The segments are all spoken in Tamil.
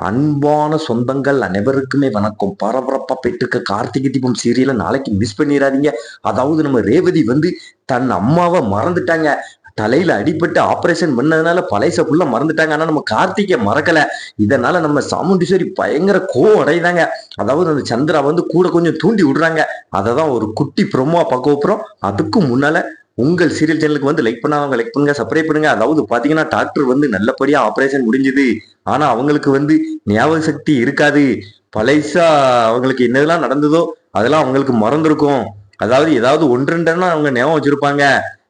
அன்பான சொந்தங்கள் அனைவருக்குமே வணக்கம். பரபரப்பா போயிட்டு இருக்க கார்த்திகை தீபம் சீரியலை நாளைக்கு மிஸ் பண்ணிடாதீங்க. அதாவது நம்ம ரேவதி வந்து தன் அம்மாவை மறந்துட்டாங்க. தலையில அடிபட்டு ஆபரேஷன் பண்ணதுனால பழைச ஃபுல்லா மறந்துட்டாங்க. ஆனா நம்ம கார்த்திகை மறக்கல. இதனால நம்ம சாமுண்டீஸ்வரி பயங்கர கோவம் அடையுதாங்க. அதாவது அந்த சந்திரா வந்து கூட கொஞ்சம் தூண்டி விடுறாங்க. அதை தான் ஒரு குட்டி ப்ரோமோ பார்க்க போறோம். அதுக்கும் முன்னால உங்கள் சீரியல் சேனலுக்கு வந்து லைக் பண்ணாதவங்க லைக் பண்ணுங்க, சப்ஸ்கிரைப் பண்ணுங்க. அதாவது பாத்தீங்கன்னா டாக்டர் வந்து நல்லபடியா ஆபரேஷன் முடிஞ்சது. ஆனா அவங்களுக்கு வந்து ஞாபக சக்தி இருக்காது. பழைசா அவங்களுக்கு என்னதெல்லாம் நடந்ததோ அதெல்லாம் அவங்களுக்கு மறந்துருக்கும். அதாவது ஏதாவது ஒன்று ரெண்டுன்னா அவங்க ஞாபகம் வச்சிருப்பாங்க.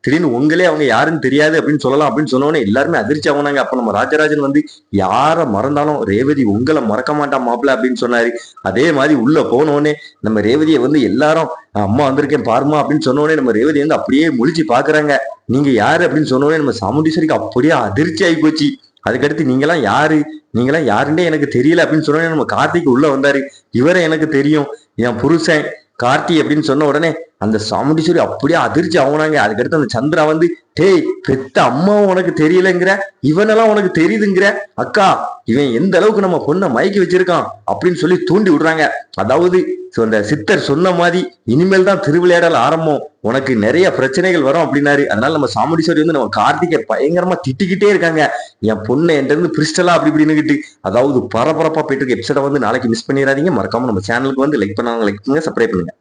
திடீர்னு உங்களே அவங்க யாருன்னு தெரியாது அப்படின்னு சொல்லலாம் அப்படின்னு சொன்னோன்னே எல்லாருமே அதிர்ச்சி ஆகுனாங்க. அப்ப நம்ம ராஜராஜன் வந்து யார மறந்தாலும் ரேவதி உங்களை மறக்க மாட்டா மாப்பிள்ள அப்படின்னு சொன்னாரு. அதே மாதிரி உள்ள போனோடனே நம்ம ரேவதியை வந்து எல்லாரும் அம்மா வந்திருக்கேன் பாருமா அப்படின்னு சொன்னோடனே நம்ம ரேவதி வந்து அப்படியே முழிச்சு பாக்குறாங்க. நீங்க யாரு அப்படின்னு சொன்னோடனே நம்ம சாமுண்டீஸ்வரிக்கு அப்படியே அதிர்ச்சி ஆகி போச்சு. அதுக்கடுத்து நீங்களாம் யாரு, நீங்களாம் யாருன்னே எனக்கு தெரியல அப்படின்னு சொன்னோடனே நம்ம கார்த்திக் உள்ள வந்தாரு. இவரை எனக்கு தெரியும், என் புருஷன் கார்த்தி அப்படின்னு சொன்ன உடனே அந்த சாமுண்டீஸ்வரி அப்படியே அதிர்ச்சி ஆகுனாங்க. அதுக்கடுத்து அந்த சந்திரா வந்து டேய் பெத்த அம்மாவும் உனக்கு தெரியலங்கிற, இவனெல்லாம் உனக்கு தெரியுதுங்கிற, அக்கா இவன் எந்த அளவுக்கு நம்ம பொண்ணை மயக்கி வச்சிருக்கான் அப்படின்னு சொல்லி தூண்டி விடுறாங்க. அதாவது அந்த சித்தர் சொன்ன மாதிரி இனிமேல் தான் திருவிளையாடல் ஆரம்பம், உனக்கு நிறைய பிரச்சனைகள் வரும் அப்படின்னாரு. அதனால நம்ம சாமுண்டீஸ்வரி வந்து நம்ம கார்த்திகை பயங்கரமா திட்டிக்கிட்டே இருக்காங்க. என் பொண்ணை என்கிட்ட இருந்து பிரிஸ்டலா அப்படி இப்படின்னுகிட்டு. அதாவது பரபரப்பா போயிட்டு இருக்க எபிசோட வந்து நாளைக்கு மிஸ் பண்ணிடாதீங்க. மறக்காம நம்ம சேனலுக்கு வந்து லைக் பண்ணாங்க லைக் பண்ணுங்க, சப்ஸ்கிரைப் பண்ணுங்க.